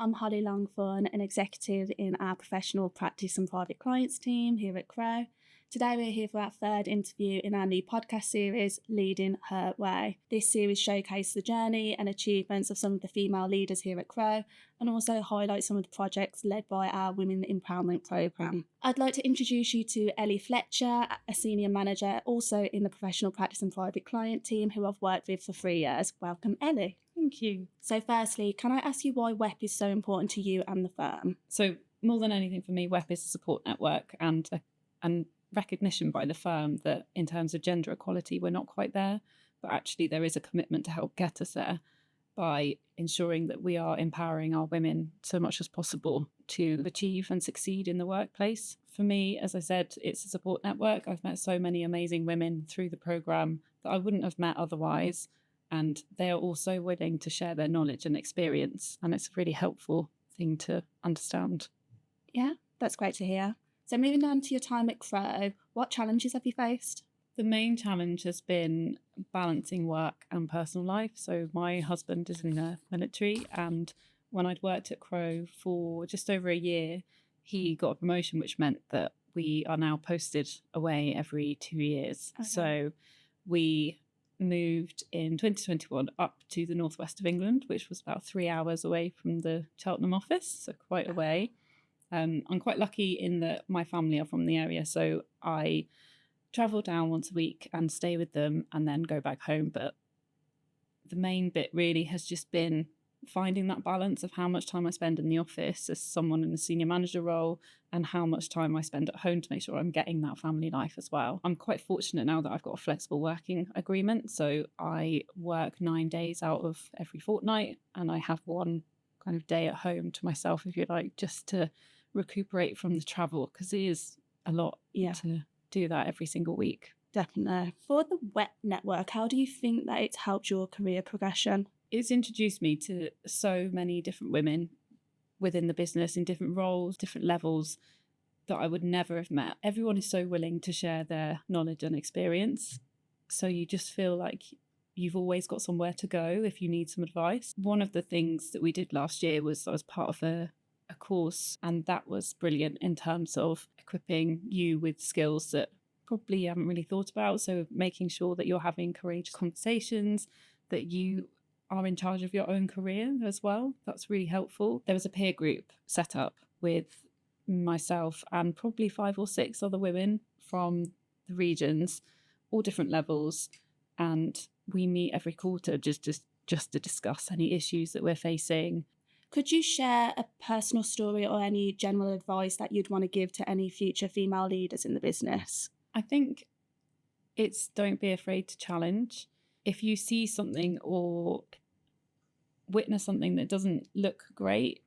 I'm Holly Longthorn, an executive in our professional practice and private clients team here at Crow. Today we're here for our third interview in our new podcast series, Leading Her Way. This series showcases the journey and achievements of some of the female leaders here at Crow and also highlights some of the projects led by our Women Empowerment Programme. I'd like to introduce you to Ellie Fletcher, a senior manager also in the professional practice and private client team who I've worked with for 3 years. Welcome, Ellie. Thank you. So firstly, can I ask you why WEP is so important to you and the firm? So more than anything for me, WEP is a support network and recognition by the firm that in terms of gender equality, we're not quite there, but actually there is a commitment to help get us there by ensuring that we are empowering our women so much as possible to achieve and succeed in the workplace. For me, as I said, it's a support network. I've met so many amazing women through the programme that I wouldn't have met otherwise. And they are also willing to share their knowledge and experience. And it's a really helpful thing to understand. Yeah, that's great to hear. So moving on to your time at Crow, what challenges have you faced? The main challenge has been balancing work and personal life. So my husband is in the military, and when I'd worked at Crow for just over a year, he got a promotion, which meant that we are now posted away every 2 years. Okay. So we moved in 2021 up to the northwest of England, which was about 3 hours away from the Cheltenham office, so quite away. I'm quite lucky in that my family are from the area, so I travel down once a week and stay with them and then go back home. But the main bit really has just been finding that balance of how much time I spend in the office as someone in a senior manager role and how much time I spend at home to make sure I'm getting that family life as well. I'm quite fortunate now that I've got a flexible working agreement. So I work 9 days out of every fortnight and I have one kind of day at home to myself, if you like, just to recuperate from the travel, because it is a lot to do that every single week. Definitely. For the WEP network, how do you think that it's helped your career progression? It's introduced me to so many different women within the business in different roles, different levels that I would never have met. Everyone is so willing to share their knowledge and experience. So you just feel like you've always got somewhere to go if you need some advice. One of the things that we did last year was I was part of a course, and that was brilliant in terms of equipping you with skills that probably you haven't really thought about. So making sure that you're having courageous conversations, that you are in charge of your own career as well. That's really helpful. There was a peer group set up with myself and probably 5 or 6 other women from the regions, all different levels, and we meet every quarter just to discuss any issues that we're facing. Could you share a personal story or any general advice that you'd want to give to any future female leaders in the business? I think it's don't be afraid to challenge. If you see something or witness something that doesn't look great,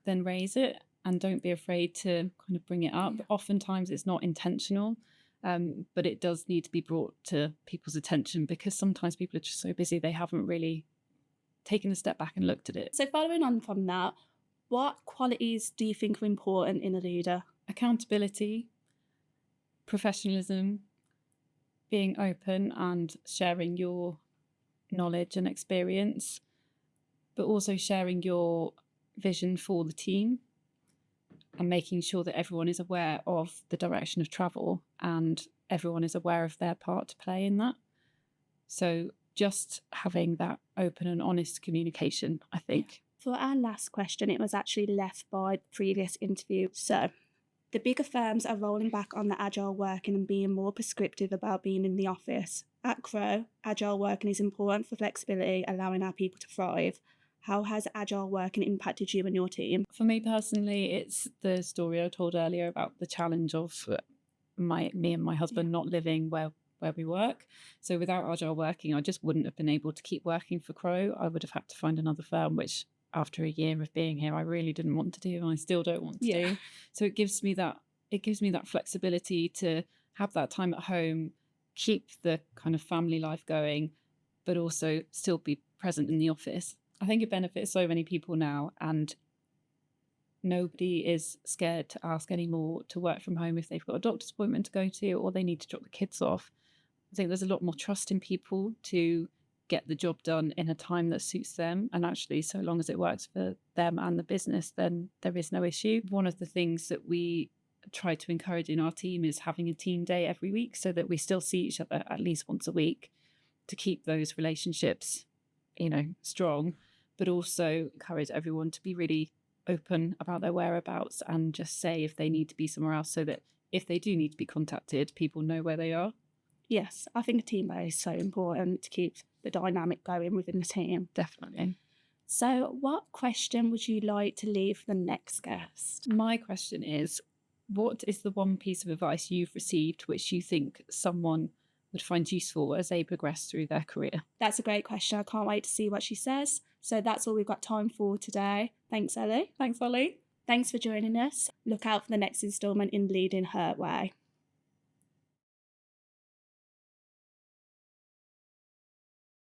then raise it and don't be afraid to kind of bring it up. Yeah. Oftentimes it's not intentional, but it does need to be brought to people's attention because sometimes people are just so busy they haven't really taken a step back and looked at it. So following on from that, what qualities do you think are important in a leader? Accountability, professionalism, being open and sharing your knowledge and experience, but also sharing your vision for the team and making sure that everyone is aware of the direction of travel and everyone is aware of their part to play in that. So just having that open and honest communication, I think. For our last question, it was actually left by the previous interview. So the bigger firms are rolling back on the agile working and being more prescriptive about being in the office. At Crow, agile working is important for flexibility, allowing our people to thrive. How has agile working impacted you and your team? For me personally, it's the story I told earlier about the challenge of me and my husband not living where we work. So without agile working, I just wouldn't have been able to keep working for Crow. I would have had to find another firm, which after a year of being here, I really didn't want to do, and I still don't want to do. So it gives me that flexibility to have that time at home, keep the kind of family life going, but also still be present in the office. I think it benefits so many people now, and nobody is scared to ask anymore to work from home if they've got a doctor's appointment to go to or they need to drop the kids off. I think there's a lot more trust in people to get the job done in a time that suits them. And actually, so long as it works for them and the business, then there is no issue. One of the things that we try to encourage in our team is having a team day every week, so that we still see each other at least once a week, to keep those relationships, strong, but also encourage everyone to be really open about their whereabouts and just say if they need to be somewhere else, so that if they do need to be contacted, people know where they are. Yes, I think a team day is so important to keep the dynamic going within the team. Definitely. So what question would you like to leave for the next guest? My question is, what is the one piece of advice you've received which you think someone would find useful as they progress through their career? That's a great question. I can't wait to see what she says. So that's all we've got time for today. Thanks, Ellie. Thanks, Ollie. Thanks for joining us. Look out for the next instalment in Leading Her Way.